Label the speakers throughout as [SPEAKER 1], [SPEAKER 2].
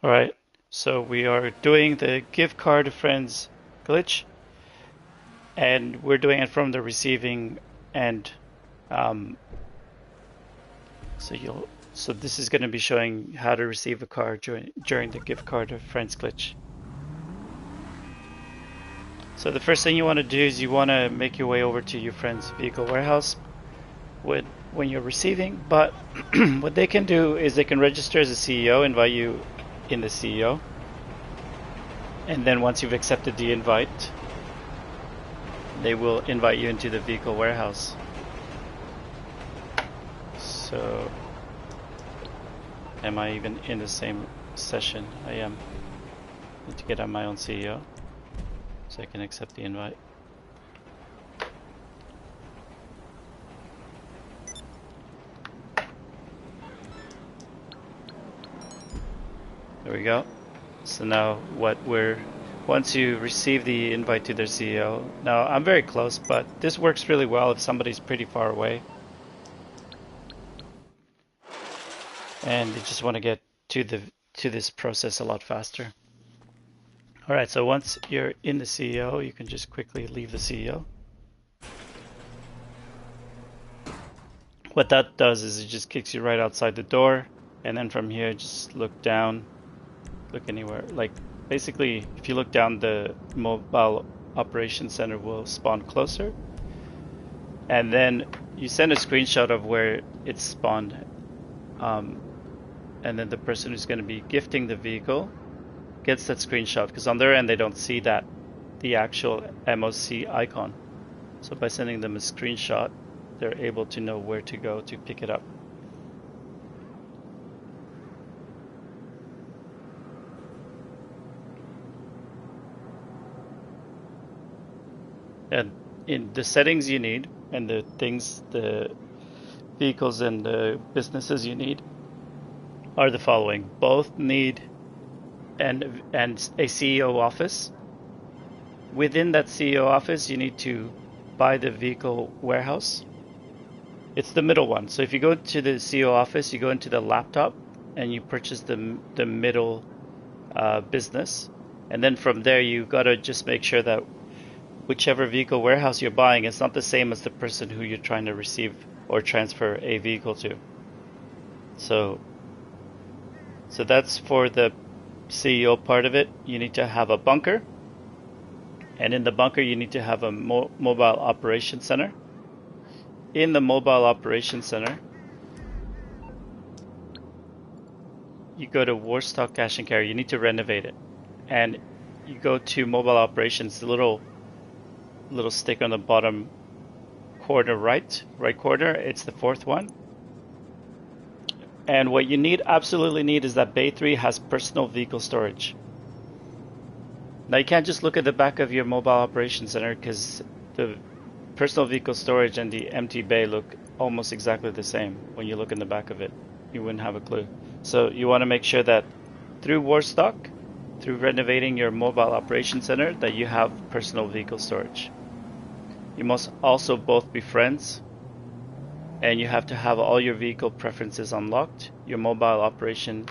[SPEAKER 1] All right, so we are doing the gift card to friends glitch, and we're doing it from the receiving end. Um, so this is going to be showing how to receive a card during the gift card to friends glitch. So the first thing you want to do is you want to make your way over to your friend's vehicle warehouse when you're receiving. But what they can do is they can register as a CEO, invite you in the CEO, and then once you've accepted the invite, they will invite you into the vehicle warehouse. So, am I even in the same session? I am. Need to get on my own CEO so I can accept the invite. There we go. So now once you receive the invite to their CEO, now I'm very close, but this works really well if somebody's pretty far away and they just want to get to this process a lot faster. All right, so once you're in the CEO, you can just quickly leave the CEO. What that does is it just kicks you right outside the door, and then from here just look down, look anywhere. Like basically, if you look down, the mobile operations center will spawn closer, and then you send a screenshot of where it's spawned, and then the person who's going to be gifting the vehicle gets that screenshot, because on their end they don't see the actual MOC icon. So by sending them a screenshot, they're able to know where to go to pick it up. And in the settings you need, and the things, the vehicles and the businesses you need are the following. Both need and a CEO office. Within that CEO office, you need to buy the vehicle warehouse. It's the middle one. So if you go to the CEO office, you go into the laptop and you purchase the middle business. And then from there, you gotta just make sure that whichever vehicle warehouse you're buying is not the same as the person who you're trying to receive or transfer a vehicle to. So that's for the CEO part of it. You need to have a bunker, and in the bunker you need to have a mobile operations center. In the mobile operations center, you go to Warstock Cash and Carry. You need to renovate it, and you go to mobile operations, the little stick on the bottom corner, right corner. It's the fourth one. And what you absolutely need is that Bay 3 has personal vehicle storage. Now you can't just look at the back of your mobile operations center, because the personal vehicle storage and the empty bay look almost exactly the same. When you look in the back of it, you wouldn't have a clue. So you want to make sure that through Warstock, through renovating your mobile operations center, that you have personal vehicle storage. You must also both be friends, and you have to have all your vehicle preferences unlocked. Your mobile operation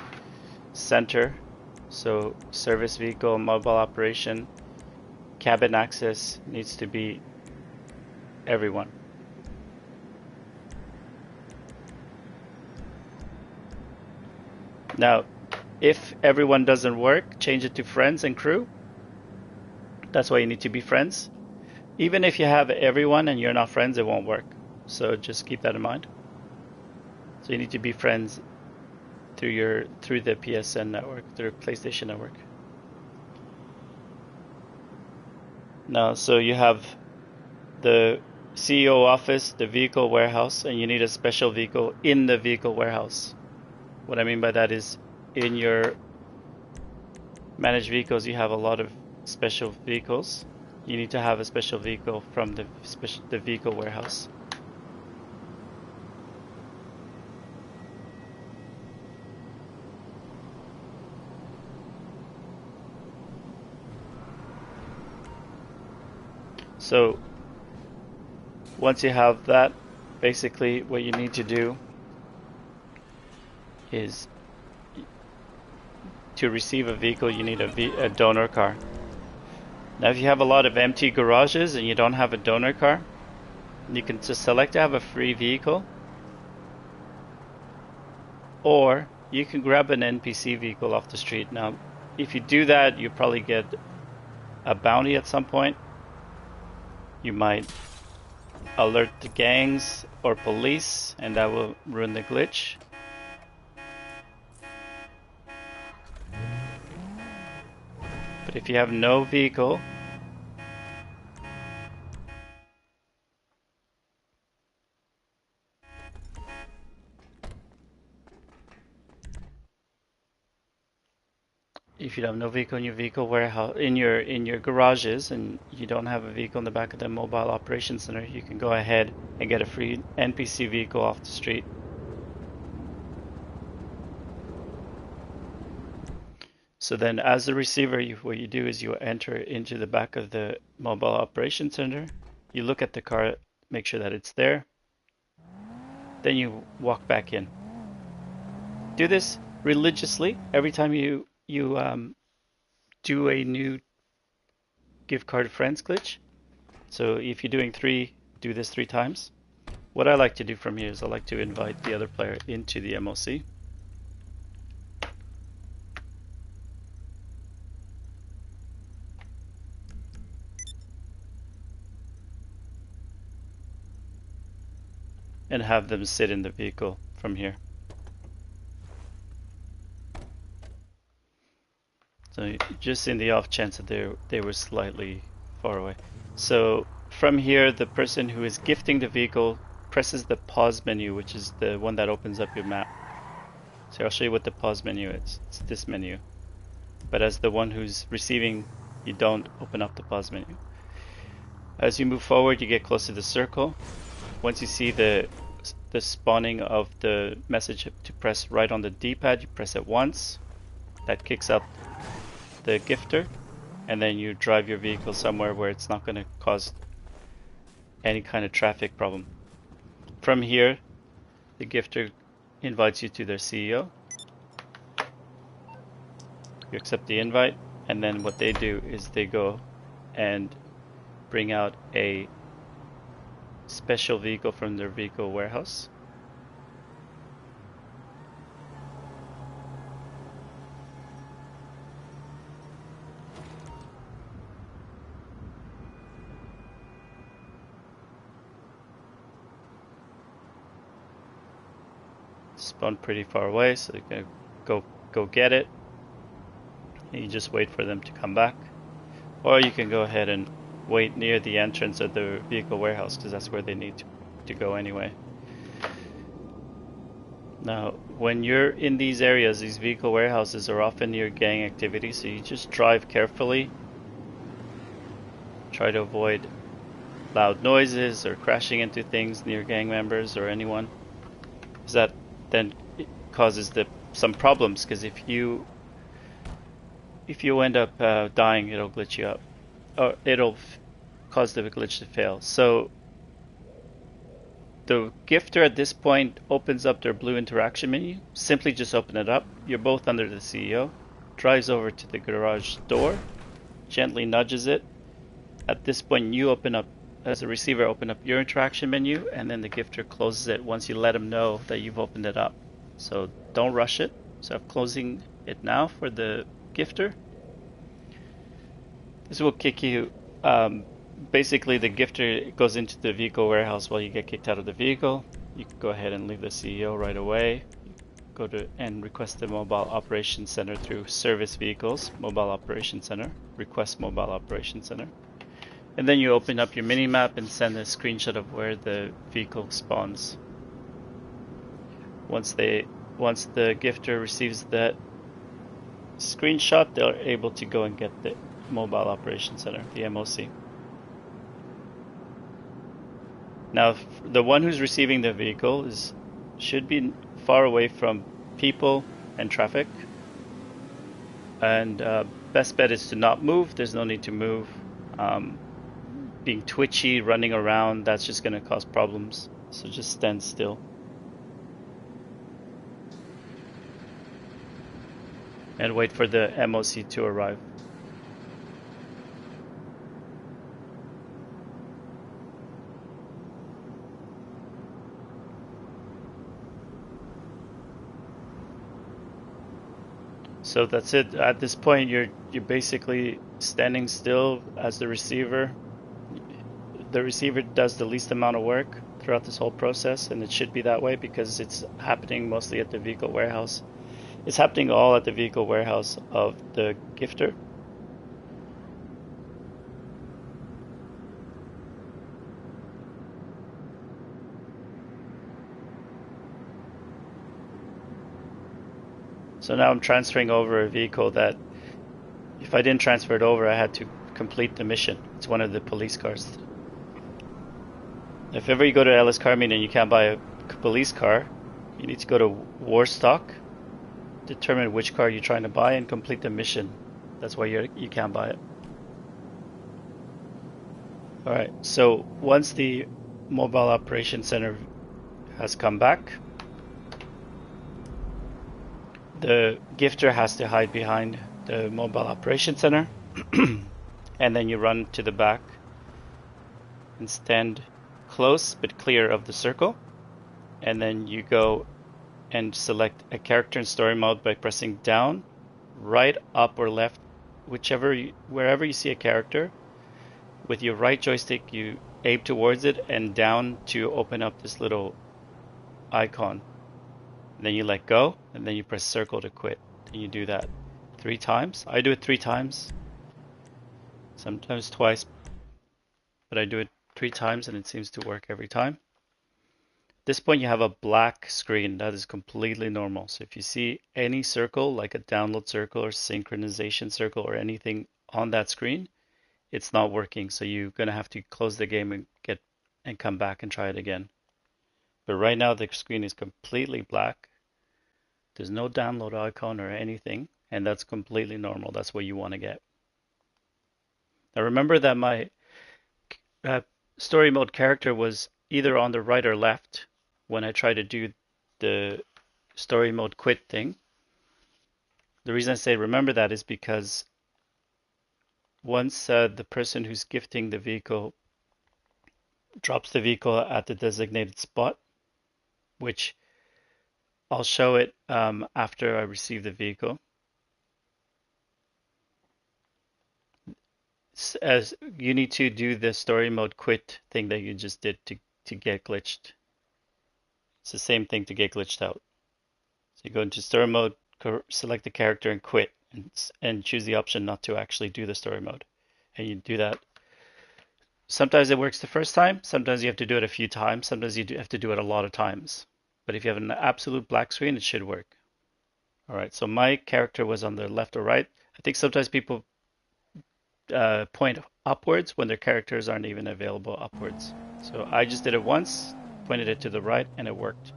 [SPEAKER 1] center, so service vehicle, mobile operation, cabin access, needs to be everyone. Now, if everyone doesn't work, change it to friends and crew. That's why you need to be friends. Even if you have everyone and you're not friends, it won't work. So just keep that in mind. So you need to be friends through the PSN network, through PlayStation network. Now, so you have the CEO office, the vehicle warehouse, and you need a special vehicle in the vehicle warehouse. What I mean by that is, in your managed vehicles, you have a lot of special vehicles. You need to have a special vehicle from the vehicle warehouse. So once you have that, basically what you need to do is to receive a vehicle, you need a donor car. Now, if you have a lot of empty garages and you don't have a donor car, you can just select to have a free vehicle, or you can grab an NPC vehicle off the street. Now, if you do that, you probably get a bounty at some point. You might alert the gangs or police, and that will ruin the glitch. But if you have no vehicle, in your vehicle warehouse, in your garages, and you don't have a vehicle in the back of the mobile operations center, you can go ahead and get a free NPC vehicle off the street. So then, as a receiver, what you do is you enter into the back of the mobile operations center. You look at the car, make sure that it's there. Then you walk back in. Do this religiously every time you do a new gift card friends glitch. So if you're doing 3, do this 3 times. What I like to do from here is I like to invite the other player into the MOC. And have them sit in the vehicle from here. So just in the off chance that they were slightly far away. So from here, the person who is gifting the vehicle presses the pause menu, which is the one that opens up your map. So I'll show you what the pause menu is. It's this menu. But as the one who's receiving, you don't open up the pause menu. As you move forward, you get close to the circle. Once you see the spawning of the message to press right on the D-pad, you press it once. That kicks up the gifter, and then you drive your vehicle somewhere where it's not going to cause any kind of traffic problem. From here, the gifter invites you to their CEO. You accept the invite, and then what they do is they go and bring out a special vehicle from their vehicle warehouse. Spawn pretty far away, so you can go get it. And you just wait for them to come back, or you can go ahead and wait near the entrance of the vehicle warehouse, because that's where they need to go anyway. Now, when you're in these areas, these vehicle warehouses are often near gang activity, so you just drive carefully. Try to avoid loud noises or crashing into things near gang members or anyone, because that then causes some problems, because if you end up dying, it'll glitch you up, or it'll cause the glitch to fail. So the gifter at this point opens up their blue interaction menu. Simply just open it up. You're both under the CEO. Drives over to the garage door, gently nudges it. At this point, you open up, as a receiver, open up your interaction menu, and then the gifter closes it once you let him know that you've opened it up. So don't rush it. So I'm closing it now for the gifter. This will kick you. Basically, the gifter goes into the vehicle warehouse while you get kicked out of the vehicle. You can go ahead and leave the CEO right away. Go to and request the mobile operations center through service vehicles, mobile operations center, request mobile operations center. And then you open up your mini map and send a screenshot of where the vehicle spawns. Once the gifter receives that screenshot, they're able to go and get the mobile operations center, the MOC. Now, the one who's receiving the vehicle should be far away from people and traffic. And best bet is to not move. There's no need to move. Being twitchy, running around, that's just going to cause problems. So just stand still. and wait for the MOC to arrive. So that's it. At this point, you're basically standing still as the receiver. The receiver does the least amount of work throughout this whole process, and it should be that way because it's happening mostly at the vehicle warehouse. It's happening all at the vehicle warehouse of the gifter. So now I'm transferring over a vehicle that, if I didn't transfer it over, I had to complete the mission. It's one of the police cars. If ever you go to Ellis Car Meet and you can't buy a police car, you need to go to Warstock, determine which car you're trying to buy, and complete the mission. That's why you can't buy it. Alright, so once the mobile operation center has come back, the gifter has to hide behind the mobile operation center, and then you run to the back and stand close but clear of the circle, and then you go and select a character in story mode by pressing down, right, up, or left, wherever you see a character. With your right joystick, you aim towards it, and down to open up this little icon. And then you let go, and then you press circle to quit. And you do that 3 times. I do it 3 times, sometimes twice, but I do it 3 times, and it seems to work every time. At this point, you have a black screen. That is completely normal. So if you see any circle, like a download circle or synchronization circle or anything on that screen, it's not working. So you're gonna have to close the game and come back and try it again. But right now the screen is completely black. There's no download icon or anything, and that's completely normal. That's what you want to get. Now remember that my story mode character was either on the right or left when I tried to do the story mode quit thing. The reason I say remember that is because once the person who's gifting the vehicle drops the vehicle at the designated spot, which I'll show it after I receive the vehicle. As you need to do the story mode quit thing that you just did to get glitched. It's the same thing to get glitched out. So you go into story mode, select the character, and quit, and choose the option not to actually do the story mode. And you do that. Sometimes it works the first time. Sometimes you have to do it a few times. Sometimes you have to do it a lot of times. But if you have an absolute black screen, it should work. All right, so my character was on the left or right. I think sometimes people point upwards when their characters aren't even available upwards. So I just did it once, pointed it to the right, and it worked.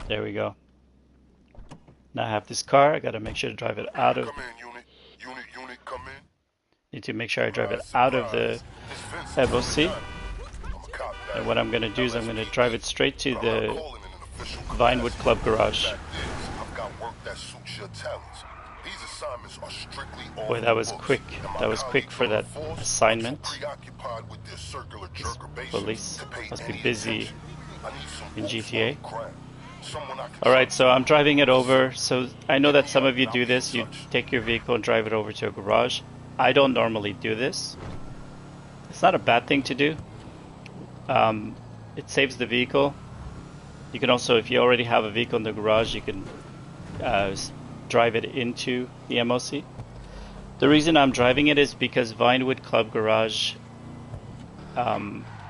[SPEAKER 1] There we go. Now I have this car. I got to make sure to drive it out of.
[SPEAKER 2] Unit, come in.
[SPEAKER 1] Need to make sure I drive it out of the MOC. And what I'm going to do is I'm going to drive it straight to the Vinewood Club garage. Boy, that was quick. That was quick for that assignment. Police must be busy in GTA. Alright, so I'm driving it over. So I know that some of you do this. You take your vehicle and drive it over to a garage. I don't normally do this. It's not a bad thing to do. It saves the vehicle. You can also, if you already have a vehicle in the garage, you can drive it into the MOC. The reason I'm driving it is because Vinewood Club Garage,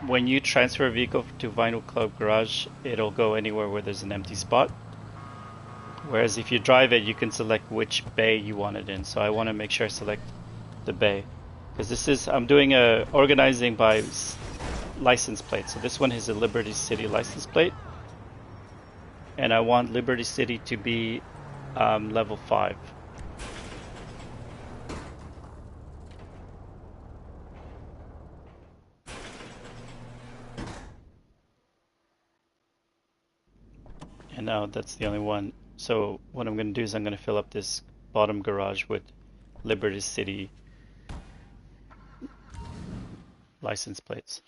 [SPEAKER 1] when you transfer a vehicle to Vinewood Club Garage, it'll go anywhere where there's an empty spot. Whereas if you drive it, you can select which bay you want it in. So I want to make sure I select the bay, because this is, I'm doing a organizing by license plate. So this one is a Liberty City license plate, and I want Liberty City to be level 5. And now that's the only one So what I'm going to do is I'm going to fill up this bottom garage with Liberty City license plates.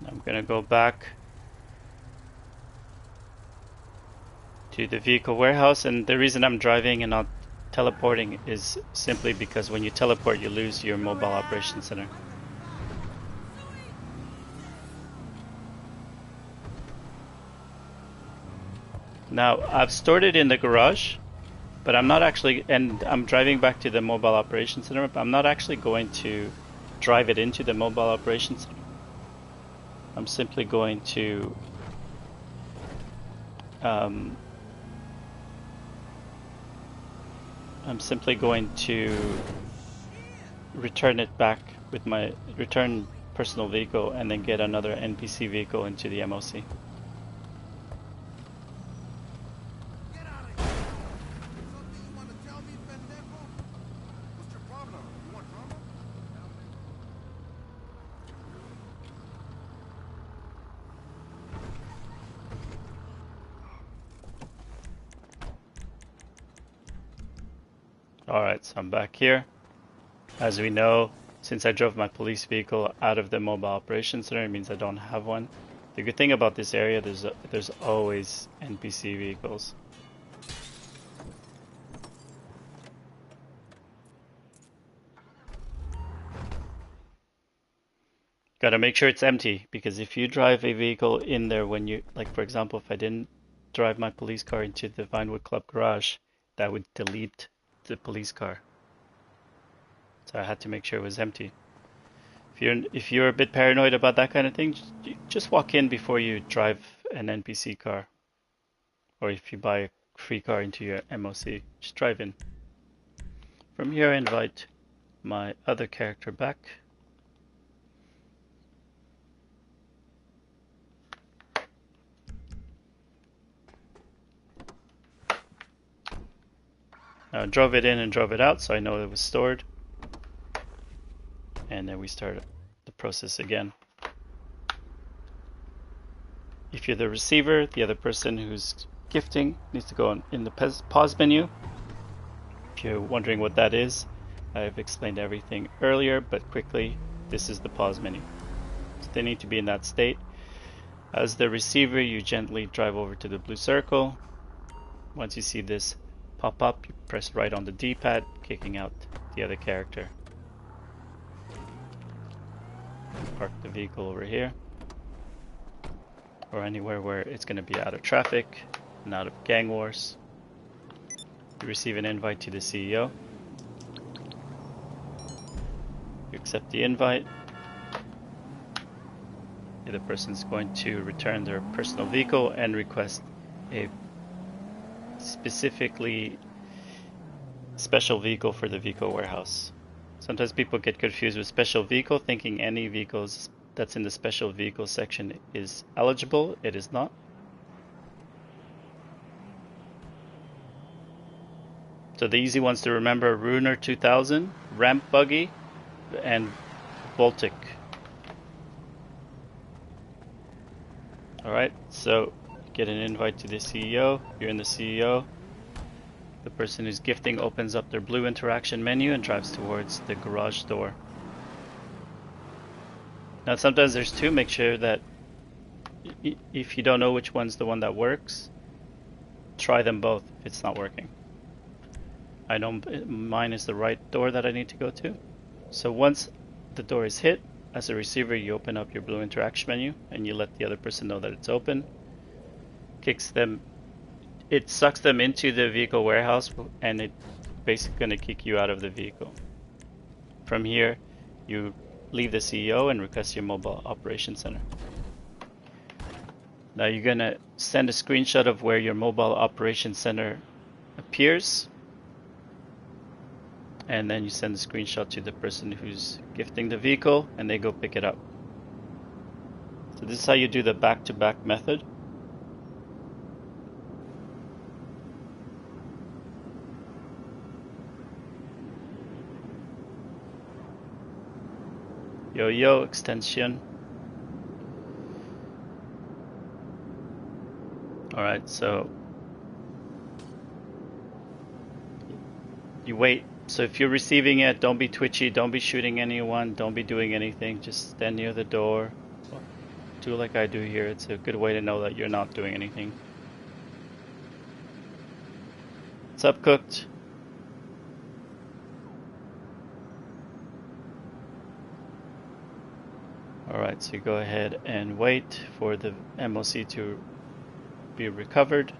[SPEAKER 1] I'm going to go back to the vehicle warehouse, and the reason I'm driving and not teleporting is simply because when you teleport you lose your mobile operations center. Now I've stored it in the garage, but I'm not actually, and I'm driving back to the mobile operations center, but I'm not actually going to drive it into the mobile operations center. I'm simply going to return it back with my return personal vehicle and then get another NPC vehicle into the MOC. Alright, so I'm back here. As we know, since I drove my police vehicle out of the mobile operations center, it means I don't have one. The good thing about this area, there's always NPC vehicles. Gotta make sure it's empty, because if you drive a vehicle in there when you, like for example, if I didn't drive my police car into the Vinewood Club garage, that would delete the police car. So I had to make sure it was empty. If you're a bit paranoid about that kind of thing, just walk in before you drive an NPC car. Or if you buy a free car into your MOC, just drive in. From here I invite my other character back. Now I drove it in and drove it out, so I know it was stored. And then we start the process again. If you're the receiver, the other person who's gifting needs to go in the pause menu. If you're wondering what that is, I've explained everything earlier, but quickly, this is the pause menu. So they need to be in that state. As the receiver, you gently drive over to the blue circle. Once you see this pop up, you press right on the D-pad, kicking out the other character. Park the vehicle over here, or anywhere where it's going to be out of traffic and out of gang wars. You receive an invite to the CEO. You accept the invite. The other person's going to return their personal vehicle and request a specifically special vehicle for the vehicle warehouse. Sometimes people get confused with special vehicle, thinking any vehicles that's in the special vehicle section is eligible. It is not. So the easy ones to remember: Ruiner 2000, Ramp Buggy, and Baltic. Alright, so get an invite to the CEO. You're in the CEO. The person who's gifting opens up their blue interaction menu and drives towards the garage door. Now sometimes there's two. Make sure that if you don't know which one's the one that works, try them both if it's not working. I know mine is the right door that I need to go to. So once the door is hit, as a receiver you open up your blue interaction menu and you let the other person know that it's open. It sucks them into the vehicle warehouse, and it's basically going to kick you out of the vehicle. From here, you leave the CEO and request your mobile operations center. Now you're going to send a screenshot of where your mobile operations center appears, and then you send the screenshot to the person who's gifting the vehicle, and they go pick it up. So this is how you do the back-to-back method. Yo extension. All right, so you wait. So if you're receiving it, don't be twitchy, don't be shooting anyone, don't be doing anything. Just stand near the door. Well, do like I do here. It's a good way to know that you're not doing anything. What's up, Cooked? All right, so you go ahead and wait for the MOC to be recovered.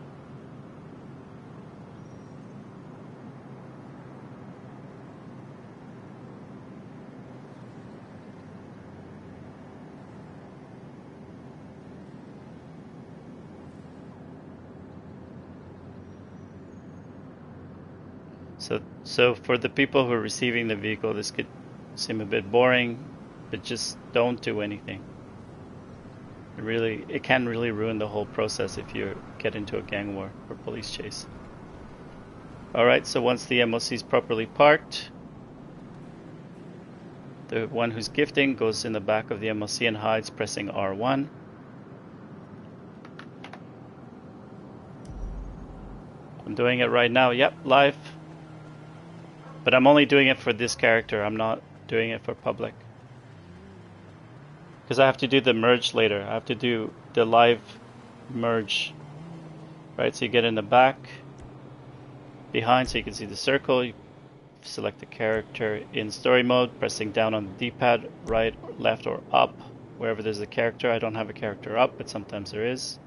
[SPEAKER 1] So for the people who are receiving the vehicle, this could seem a bit boring, but just don't do anything. It can really ruin the whole process if you get into a gang war or police chase. All right, so once the MOC is properly parked, the one who's gifting goes in the back of the MOC and hides, pressing R1. I'm doing it right now. Yep, live. But I'm only doing it for this character. I'm not doing it for public. Because I have to do the merge later. I have to do the live merge. Right, so you get in the back, behind, so you can see the circle. You select the character in story mode, pressing down on the D-pad, right, left, or up, wherever there's a character. I don't have a character up, but sometimes there is.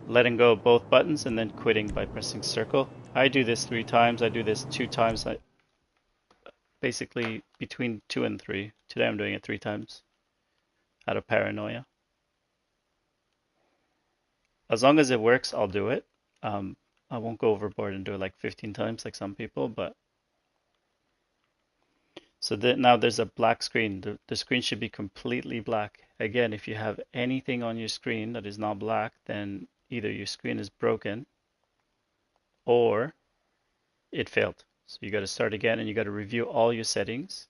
[SPEAKER 1] Letting go of both buttons and then quitting by pressing circle. I do this 3 times. I do this 2 times. Basically between 2 and 3. Today I'm doing it 3 times out of paranoia. As long as it works, I'll do it. I won't go overboard and do it like 15 times like some people, but so that now there's a black screen. The screen should be completely black. Again, if you have anything on your screen that is not black, then either your screen is broken or it failed. So you got to start again and you got to review all your settings.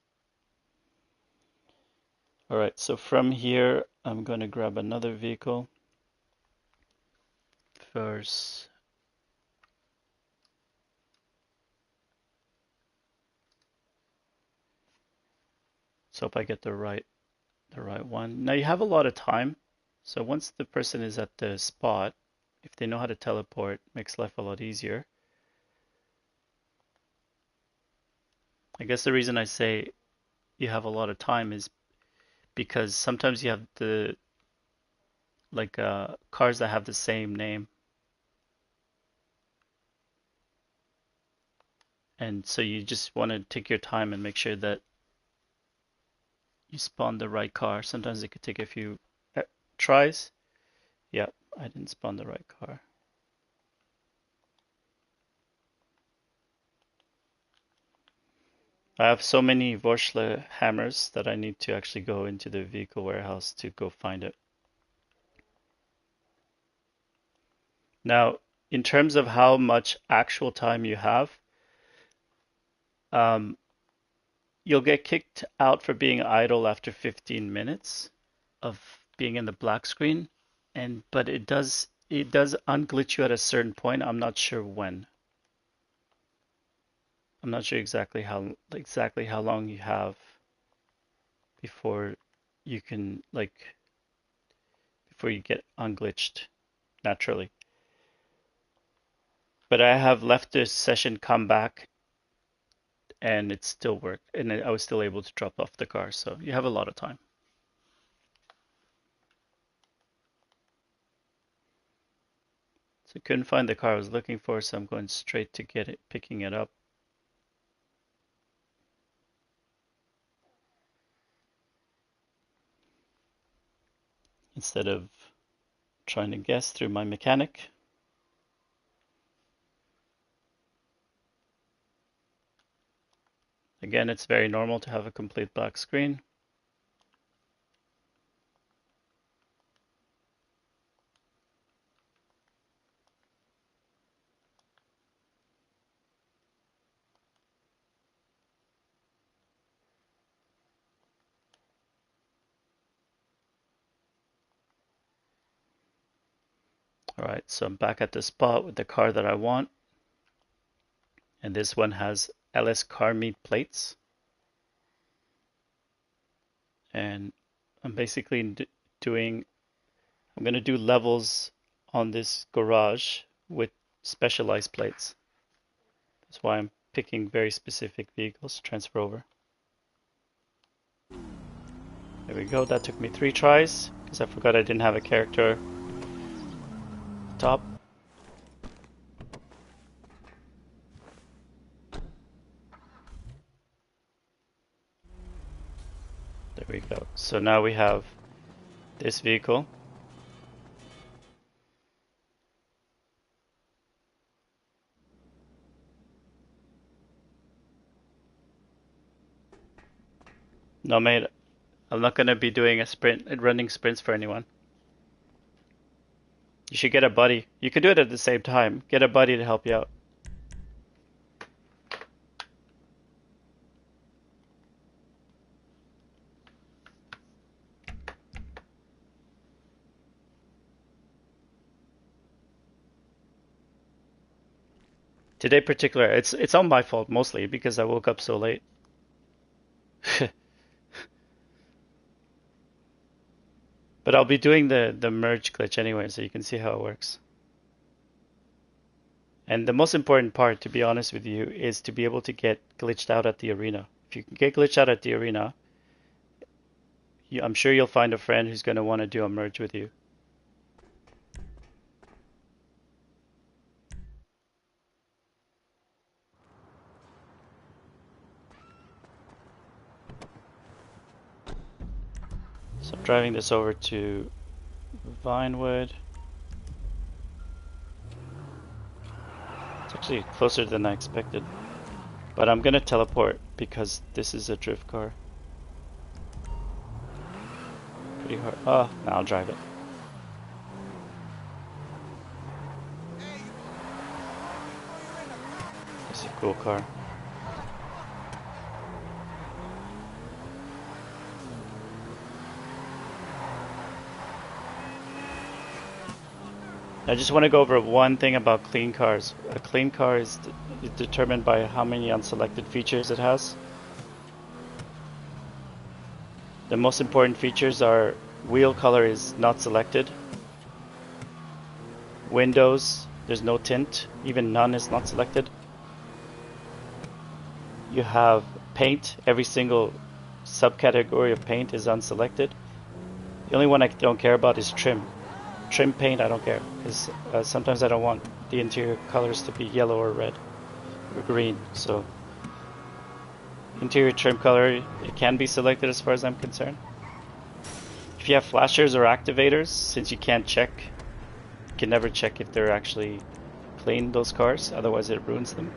[SPEAKER 1] All right, so from here, I'm going to grab another vehicle. First, so if I get the right one. Now you have a lot of time. So once the person is at the spot, if they know how to teleport, it makes life a lot easier. I guess the reason I say you have a lot of time is because sometimes you have the cars that have the same name, and so you just want to take your time and make sure that you spawn the right car. Sometimes it could take a few tries. Yeah, I didn't spawn the right car. I have so many Vorsle hammers that I need to actually go into the vehicle warehouse to go find it. Now, in terms of how much actual time you have, um, you'll get kicked out for being idle after 15 minutes of being in the black screen, but it does unglitch you at a certain point. I'm not sure when. I'm not sure exactly how long you have before you can before you get unglitched naturally. But I have left the session, come back, and it still worked, and I was still able to drop off the car. So you have a lot of time. So I couldn't find the car I was looking for, so I'm going straight to get it, picking it up. Instead of trying to guess through my mechanic. Again, it's very normal to have a complete black screen. Alright, so I'm back at the spot with the car that I want. And this one has LS car meet plates. And I'm basically I'm going to do levels on this garage with specialized plates. That's why I'm picking very specific vehicles to transfer over. There we go, that took me 3 tries, because I forgot I didn't have a character top. There we go. So now we have this vehicle. No, mate, I'm not going to be doing running sprints for anyone. You should get a buddy. You can do it at the same time. Get a buddy to help you out. Today particular, it's all my fault mostly because I woke up so late. But I'll be doing the merge glitch anyway, so you can see how it works. And the most important part, to be honest with you, is to be able to get glitched out at the arena. If you can get glitched out at the arena, I'm sure you'll find a friend who's going to want to do a merge with you. So I'm driving this over to Vinewood. It's actually closer than I expected. But I'm gonna teleport because this is a drift car. Pretty hard. Oh, now I'll drive it. It's a cool car. I just want to go over one thing about clean cars. A clean car is determined by how many unselected features it has. The most important features are wheel color is not selected. Windows, there's no tint, even none is not selected. You have paint, every single subcategory of paint is unselected. The only one I don't care about is trim. Trim paint I don't care, because sometimes I don't want the interior colors to be yellow or red or green. So interior trim color, it can be selected as far as I'm concerned. If you have flashers or activators, since you can't check, you can never check if they're actually clean, those cars, otherwise it ruins them,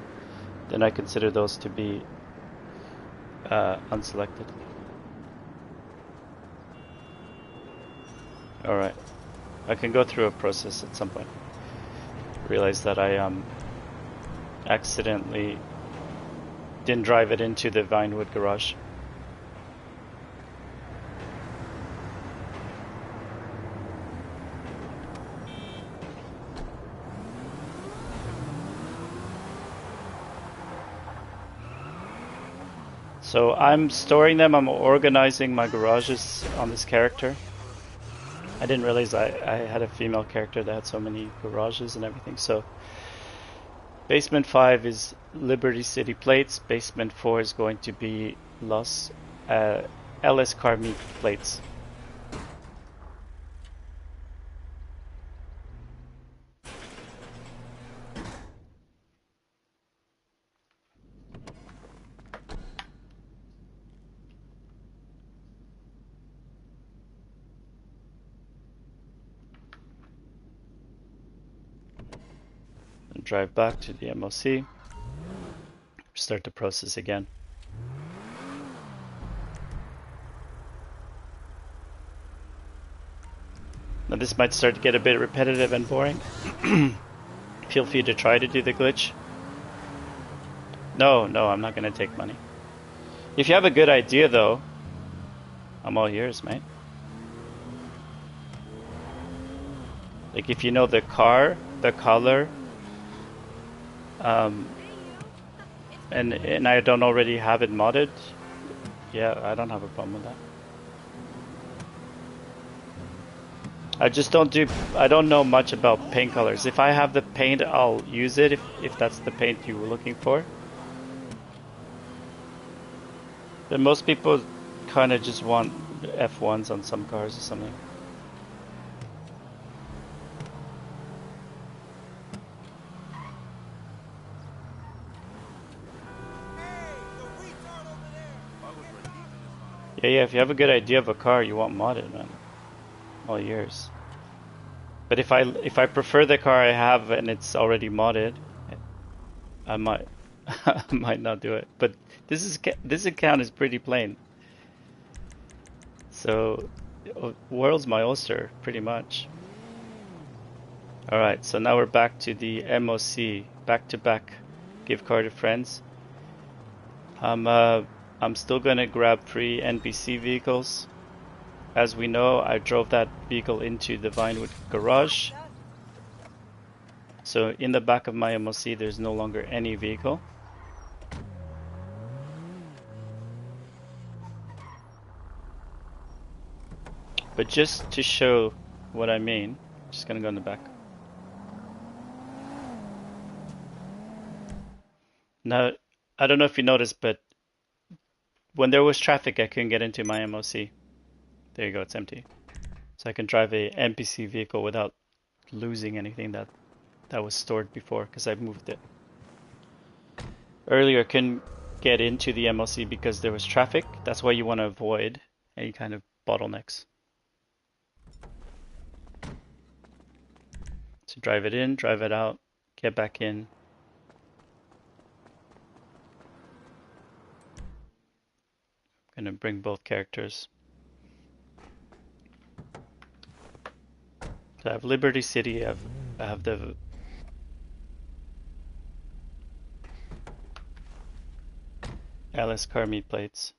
[SPEAKER 1] then I consider those to be unselected. Alright. I can go through a process at some point. Realize that I accidentally didn't drive it into the Vinewood garage. So I'm storing them, I'm organizing my garages on this character. I didn't realize I had a female character that had so many garages and everything. So basement 5 is Liberty City plates. Basement 4 is going to be LS car meet plates. Drive back to the MOC, start the process again. Now this might start to get a bit repetitive and boring. Feel free to try to do the glitch. No, I'm not going to take money. If you have a good idea though, I'm all yours, mate. Like if you know the car, the color, and I don't already have it modded, yeah, I don't have a problem with that. I don't know much about paint colors. If I have the paint, I'll use it if that's the paint you were looking for. But most people kind of just want F1s on some cars or something. Yeah, if you have a good idea of a car, you want modded, man. All years. But if I prefer the car I have and it's already modded, I might I might not do it. But this account is pretty plain. So world's my oyster, pretty much. All right, so now we're back to the MOC, back to back gift card to friends. I'm still gonna grab free NPC vehicles. As we know, I drove that vehicle into the Vinewood garage. So in the back of my MOC, there's no longer any vehicle. But just to show what I mean, just gonna go in the back. Now, I don't know if you noticed, but when there was traffic, I couldn't get into my MOC. There you go, it's empty. So I can drive a NPC vehicle without losing anything that was stored before because I moved it. Earlier, I couldn't get into the MOC because there was traffic. That's why you want to avoid any kind of bottlenecks. So drive it in, drive it out, get back in. I'm gonna bring both characters. So I have Liberty City, I have the Alice car meat plates.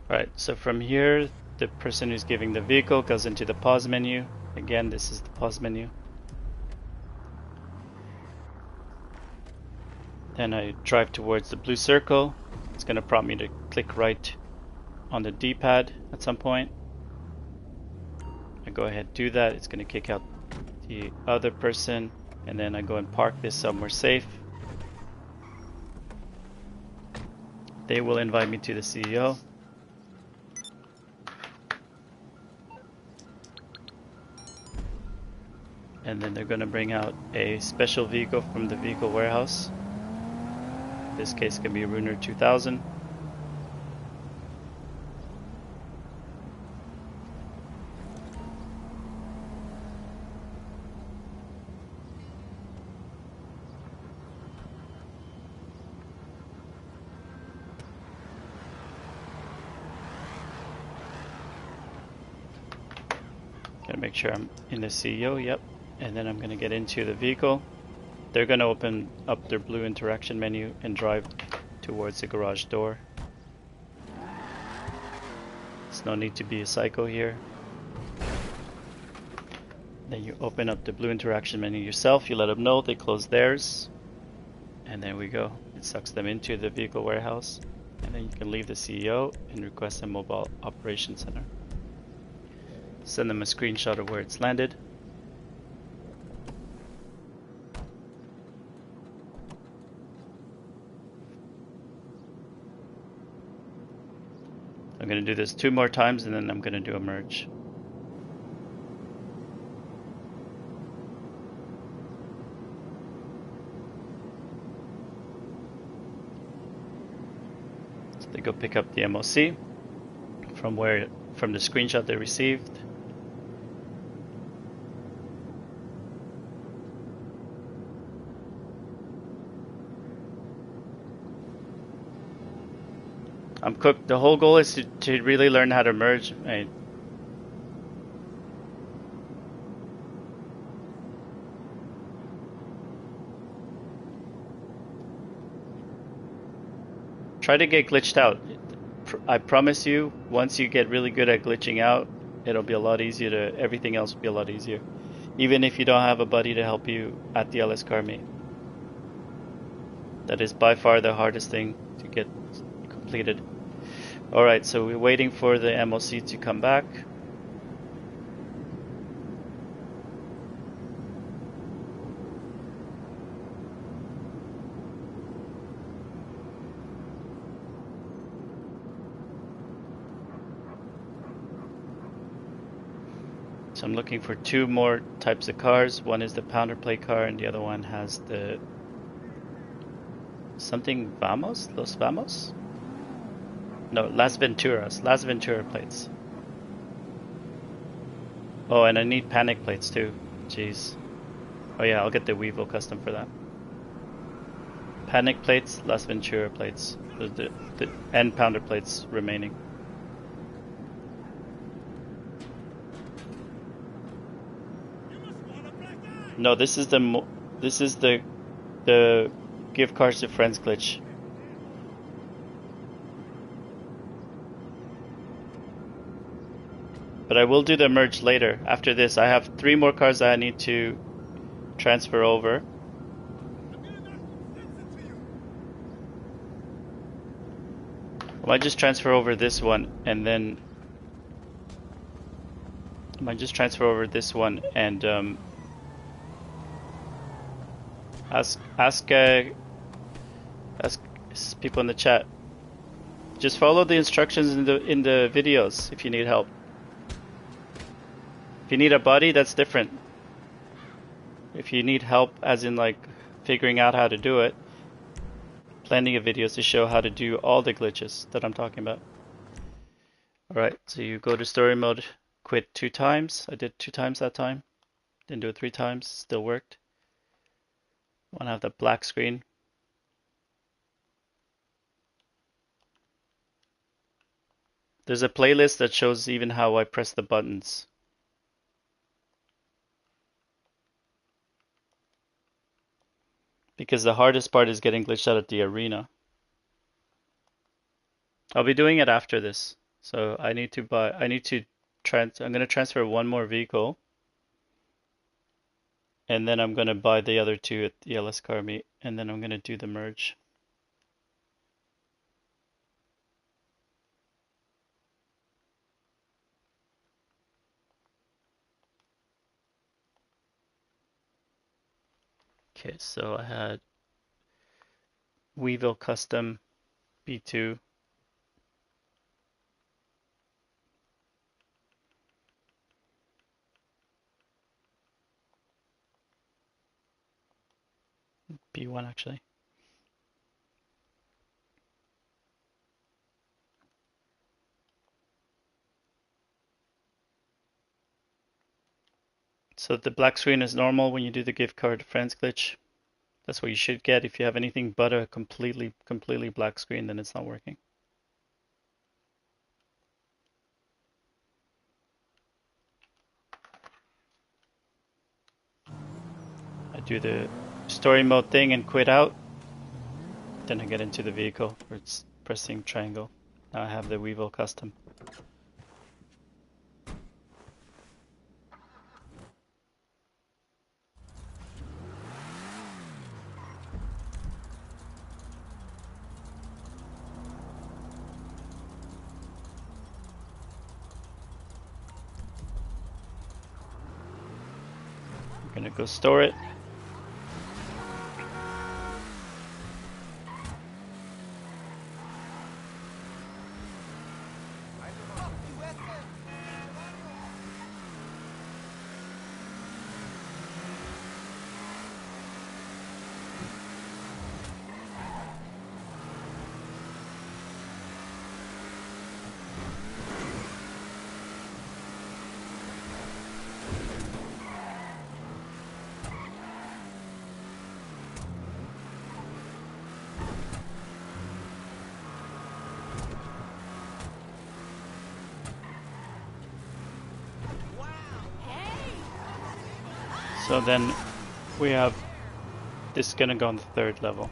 [SPEAKER 1] Alright, so from here, the person who's giving the vehicle goes into the pause menu. Again, this is the pause menu. Then I drive towards the blue circle. It's going to prompt me to click right on the D-pad at some point. I go ahead and do that. It's going to kick out the other person, and then I go and park this somewhere safe. They will invite me to the CEO. And then they're going to bring out a special vehicle from the vehicle warehouse. In this case, it can be a Ruiner 2000. Gotta make sure I'm in the CEO, yep. And then I'm gonna get into the vehicle. They're gonna open up their blue interaction menu and drive towards the garage door. There's no need to be a psycho here. Then you open up the blue interaction menu yourself, you let them know, they close theirs. And there we go. It sucks them into the vehicle warehouse. And then you can leave the CEO and request a mobile operations center. Send them a screenshot of where it's landed. I'm going to do this 2 more times and then I'm going to do a merge. So they go pick up the MOC from the screenshot they received. I'm cooked. The whole goal is to really learn how to merge. Try to get glitched out. I promise you, once you get really good at glitching out, it'll be a lot easier to, everything else will be a lot easier. Even if you don't have a buddy to help you at the LS car meet. That is by far the hardest thing to get completed. Alright, so we're waiting for the MOC to come back. So I'm looking for two more types of cars. One is the pounder plate car and the other one has the something Vamos? Los Vamos? No, Las Venturas. Las Ventura plates. Oh, and I need panic plates too. Jeez. Oh yeah, I'll get the Weevil custom for that. Panic plates, Las Ventura plates. And pounder plates remaining. No, this is the give cars to friends glitch. But I will do the merge later. After this, I have 3 more cars that I need to transfer over. I might just transfer over this one and then ask people in the chat. Just follow the instructions in the videos if you need help. If you need a buddy, that's different. If you need help, as in like figuring out how to do it, plenty of videos to show how to do all the glitches that I'm talking about. Alright, so you go to story mode, quit 2 times. I did 2 times that time. Didn't do it 3 times, still worked. Want to have the black screen. There's a playlist that shows even how I press the buttons. Because the hardest part is getting glitched out at the arena. I'll be doing it after this. So I need to I'm gonna transfer 1 more vehicle. And then I'm gonna buy the other 2 at the LS car meet, and then I'm gonna do the merge. Okay, so I had Weevil custom B2. B1 actually. So the black screen is normal when you do the gift card friends glitch. That's what you should get. If you have anything but a completely black screen, then it's not working. I do the story mode thing and quit out. Then I get into the vehicle where it's pressing triangle. Now I have the Weevil custom. I'm gonna go store it. So then we have this gonna go on the 3rd level.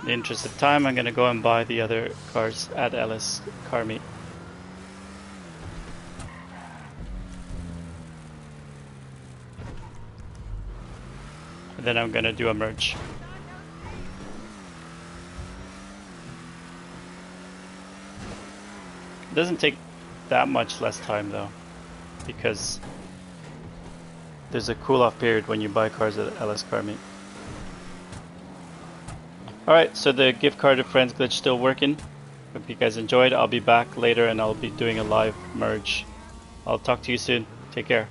[SPEAKER 1] In the interest of time, I'm gonna go and buy the other cars at Ellis Car Meet. And then I'm gonna do a merge. It doesn't take that much less time though, because there's a cool-off period when you buy cars at Ellis Car Meet. Alright, so the gift card of friends glitch still working. Hope you guys enjoyed. I'll be back later and I'll be doing a live merge. I'll talk to you soon. Take care.